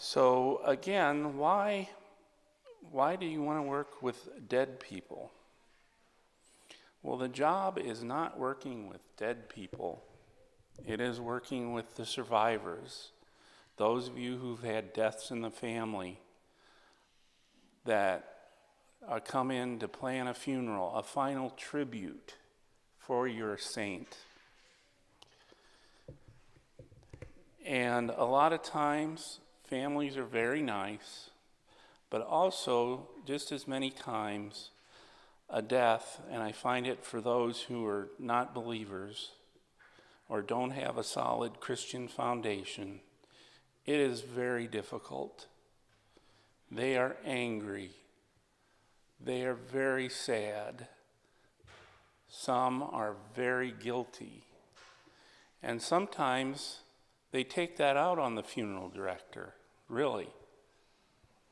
So again, why do you want to work with dead people? Well, the job is not working with dead people. It is working with the survivors, those of you who've had deaths in the family that come in to plan a funeral, a final tribute for your saint. And a lot of times, families are very nice, but also, just as many times, a death, and I find it for those who are not believers or don't have a solid Christian foundation, it is very difficult. They are angry. They are very sad. Some are very guilty. And sometimes they take that out on the funeral director, really.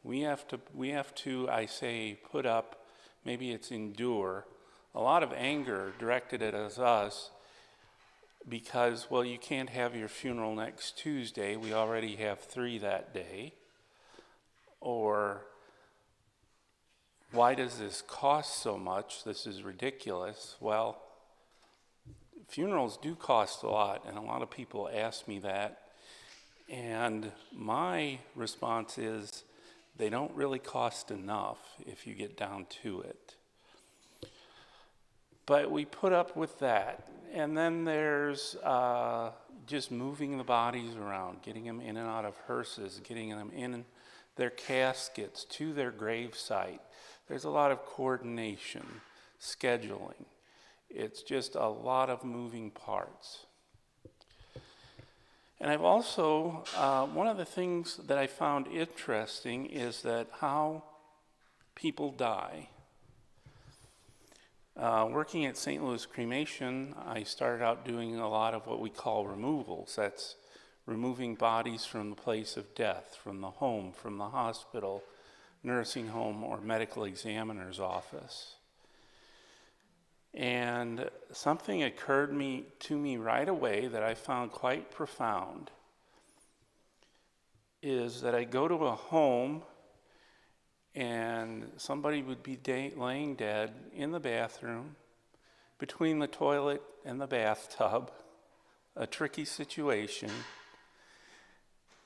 We have to, I say, put up, maybe it's endure, a lot of anger directed at us because, well, you can't have your funeral next Tuesday. We already have 3 that day. Or, why does this cost so much? This is ridiculous. Well, funerals do cost a lot, and a lot of people ask me that. And my response is, they don't really cost enough if you get down to it. But we put up with that. And then there's just moving the bodies around, getting them in and out of hearses, getting them in their caskets to their grave site. There's a lot of coordination, scheduling. It's just a lot of moving parts. And I've also, one of the things that I found interesting is that how people die. Working at St. Louis Cremation, I started out doing a lot of what we call removals. That's removing bodies from the place of death, from the home, from the hospital, nursing home, or medical examiner's office. And something occurred to me right away that I found quite profound, is that I go to a home and somebody would be laying dead in the bathroom, between the toilet and the bathtub, a tricky situation.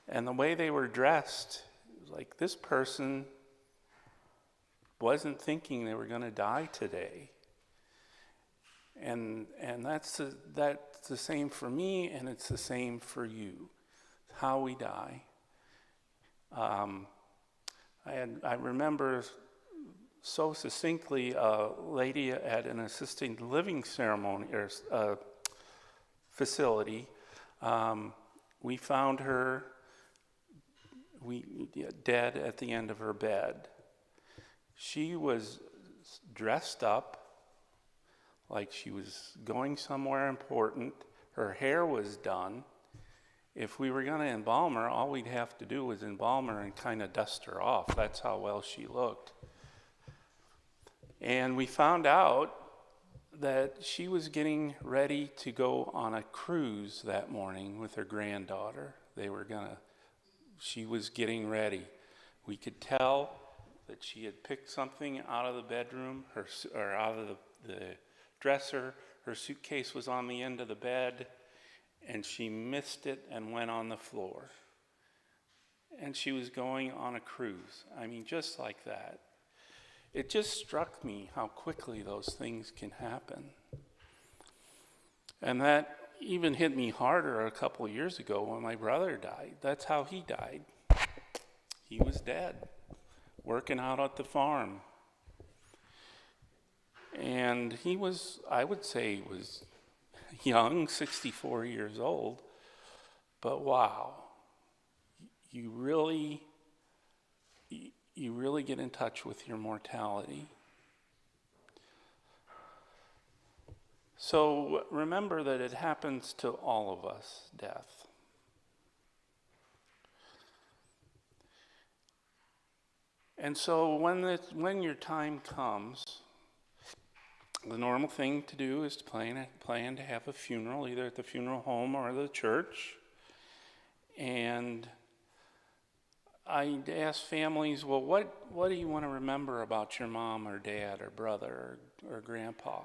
And the way they were dressed, like this person wasn't thinking they were going to die today. And that's the same for me, and it's the same for you, how we die. I remember so succinctly a lady at an assisted living ceremony or facility. We found her dead at the end of her bed. She was dressed up like she was going somewhere important. Her hair was done. If we were going to embalm her, all we'd have to do was embalm her and kind of dust her off. That's how well she looked. And we found out that she was getting ready to go on a cruise that morning with her granddaughter. She was getting ready. We could tell that she had picked something out of the bedroom, or out of the dresser. Her suitcase was on the end of the bed, and she missed it and went on the floor. And she was going on a cruise. I mean, just like that. It just struck me how quickly those things can happen. And that even hit me harder a couple of years ago when my brother died. That's how he died. He was dead, working out at the farm. And he was, I would say, was young, 64 years old. But wow, you really get in touch with your mortality. So remember that it happens to all of us, death. And so when your time comes, the normal thing to do is to plan to have a funeral, either at the funeral home or the church. And I'd ask families, well, what do you want to remember about your mom or dad or brother or grandpa?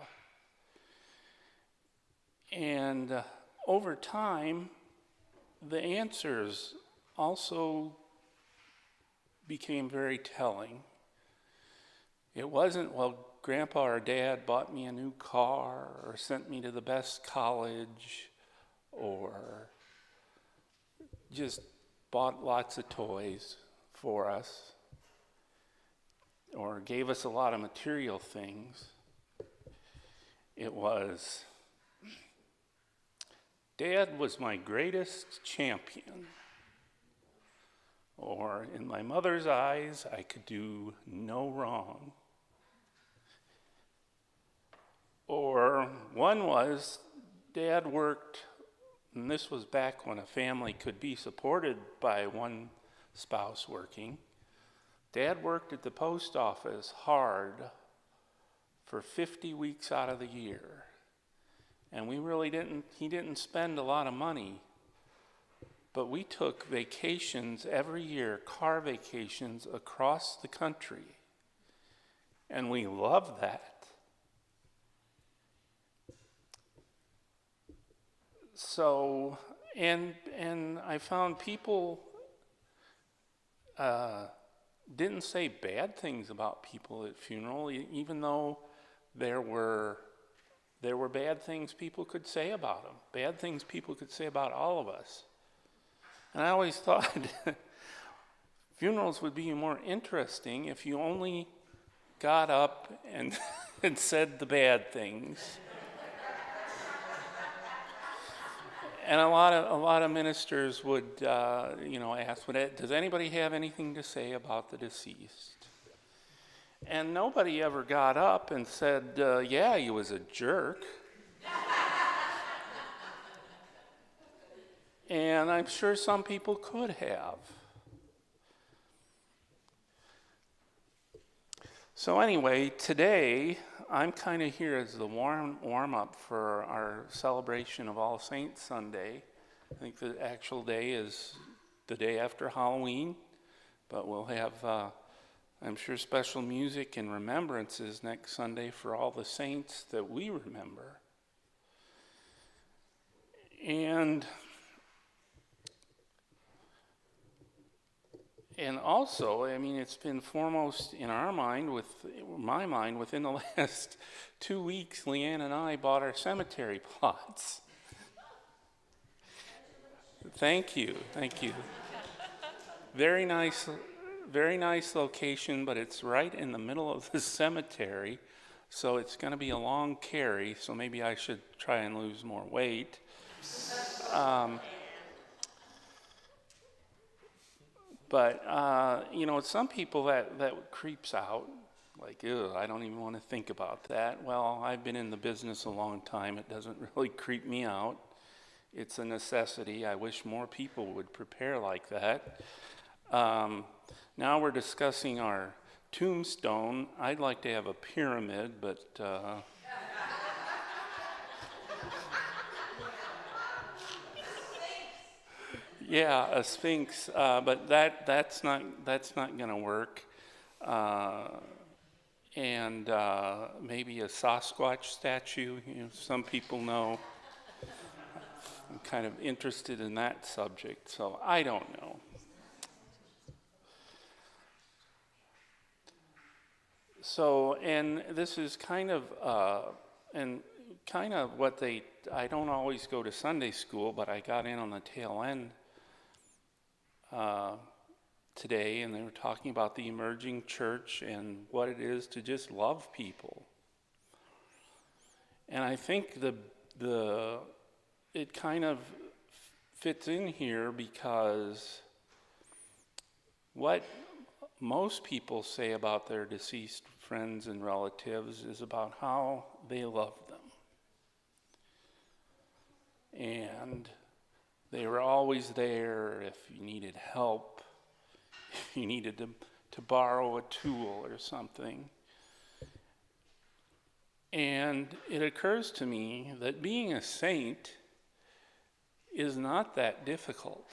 And over time, the answers also became very telling. It wasn't, well, grandpa or dad bought me a new car or sent me to the best college or just bought lots of toys for us or gave us a lot of material things. It was, Dad was my greatest champion. Or, in my mother's eyes, I could do no wrong. Or one was, Dad worked, and this was back when a family could be supported by one spouse working. Dad worked at the post office hard for 50 weeks out of the year. And he didn't spend a lot of money. But we took vacations every year, car vacations across the country. And we loved that. So, and I found people didn't say bad things about people at funeral, even though there were bad things people could say about them, bad things people could say about all of us. And I always thought funerals would be more interesting if you only got up and said the bad things. And a lot of ministers would, ask, does anybody have anything to say about the deceased? And nobody ever got up and said, yeah, he was a jerk. And I'm sure some people could have. So anyway, today I'm kind of here as the warm up for our celebration of All Saints Sunday. I think the actual day is the day after Halloween, but we'll have, I'm sure, special music and remembrances next Sunday for all the saints that we remember. And also, I mean, it's been foremost in my mind, within the last 2 weeks, Leanne and I bought our cemetery plots. Thank you. Very nice location, but it's right in the middle of the cemetery, so it's going to be a long carry, so maybe I should try and lose more weight. But, some people that creeps out, like, ew, I don't even want to think about that. Well, I've been in the business a long time. It doesn't really creep me out. It's a necessity. I wish more people would prepare like that. Now we're discussing our tombstone. I'd like to have a pyramid, but... Yeah, a sphinx, but that's not going to work. And maybe a Sasquatch statue. Some people know. I'm kind of interested in that subject, so I don't know. So, and this is kind of what I don't always go to Sunday school, but I got in on the tail end today, and they were talking about the emerging church and what it is to just love people. And I think it kind of fits in here because what most people say about their deceased friends and relatives is about how they love them. And they were always there if you needed help, if you needed to borrow a tool or something. And it occurs to me that being a saint is not that difficult.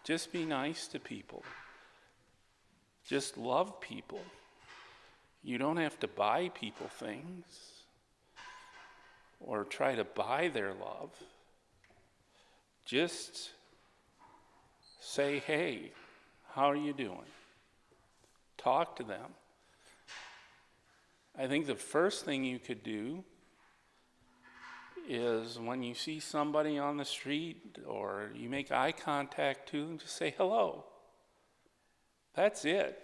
Just be nice to people. Just love people. You don't have to buy people things or try to buy their love. Just say, hey, how are you doing? Talk to them. I think the first thing you could do is when you see somebody on the street or you make eye contact to them, just say hello. That's it.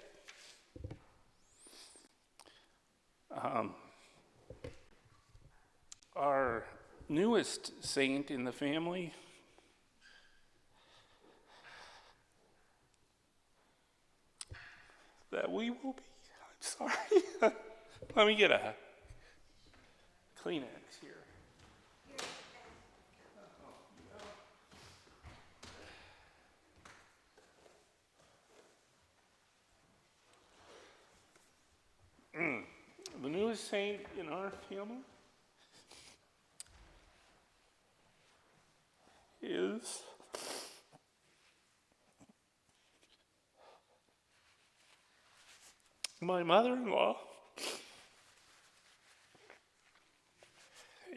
Our newest saint in the family that we will be, I'm sorry. Let me get a Kleenex here. The newest saint in our family is my mother-in-law.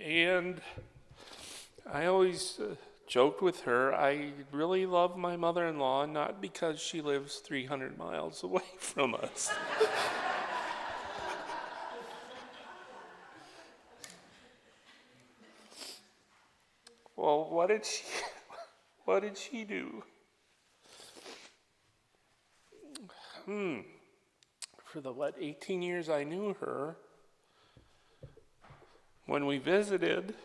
And I always joked with her, I really love my mother-in-law, not because she lives 300 miles away from us. Well, what did she do? For the 18 years I knew her, when we visited,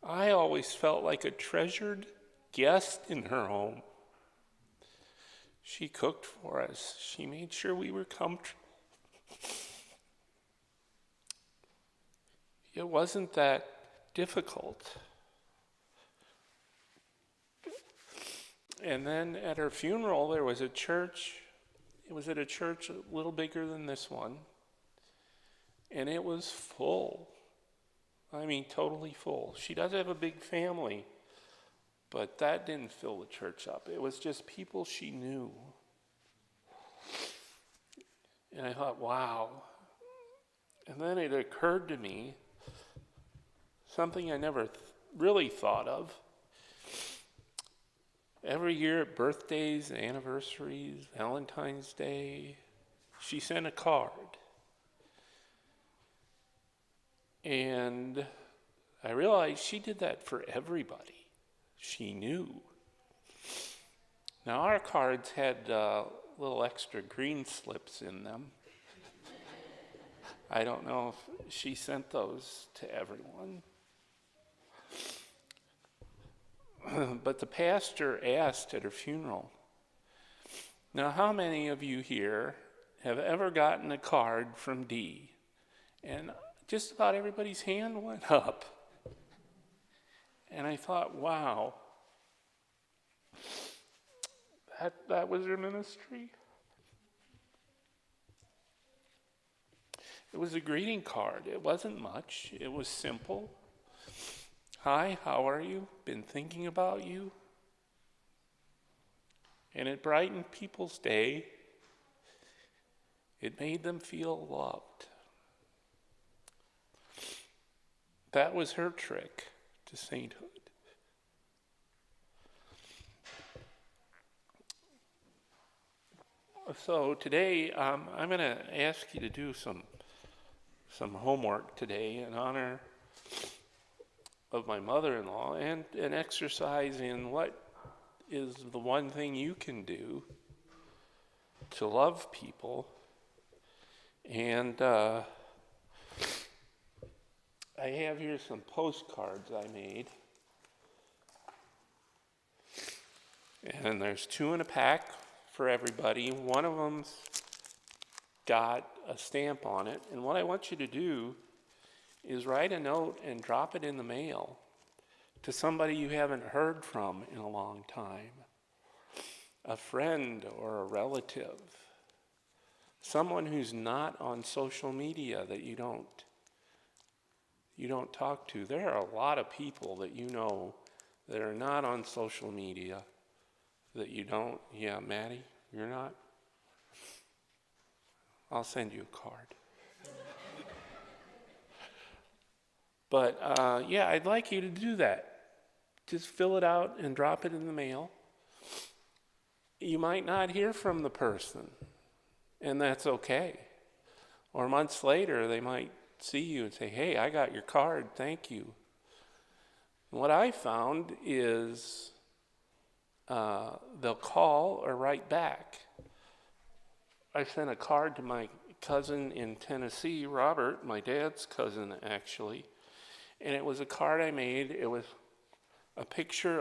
I always felt like a treasured guest in her home. She cooked for us. She made sure we were comfortable. It wasn't that difficult. And then at her funeral, there was a church. It was at a church a little bigger than this one. And it was full. I mean, totally full. She does have a big family, but that didn't fill the church up. It was just people she knew. And I thought, wow. And then it occurred to me, something I never really thought of. Every year at birthdays, anniversaries, Valentine's Day, she sent a card. And I realized she did that for everybody she knew. Now our cards had little extra green slips in them. I don't know if she sent those to everyone. But the pastor asked at her funeral, now how many of you here have ever gotten a card from Dee? And just about everybody's hand went up. And I thought, wow, that was her ministry? It was a greeting card. It wasn't much. It was simple. Hi, how are you? Been thinking about you. And it brightened people's day. It made them feel loved. That was her trick to sainthood. So today, I'm going to ask you to do some homework today in honor of my mother-in-law, and an exercise in what is the one thing you can do to love people. And I have here some postcards I made. And there's 2 in a pack for everybody. One of them's got a stamp on it. And what I want you to do is write a note and drop it in the mail to somebody you haven't heard from in a long time. A friend or a relative. Someone who's not on social media that you don't talk to. There are a lot of people that you know that are not on social media that you don't? Yeah, Maddie, you're not? I'll send you a card. But yeah, I'd like you to do that. Just fill it out and drop it in the mail. You might not hear from the person, and that's okay. Or months later, they might see you and say, hey, I got your card, thank you. And what I found is they'll call or write back. I sent a card to my cousin in Tennessee, Robert, my dad's cousin actually, and it was a card I made. It was a picture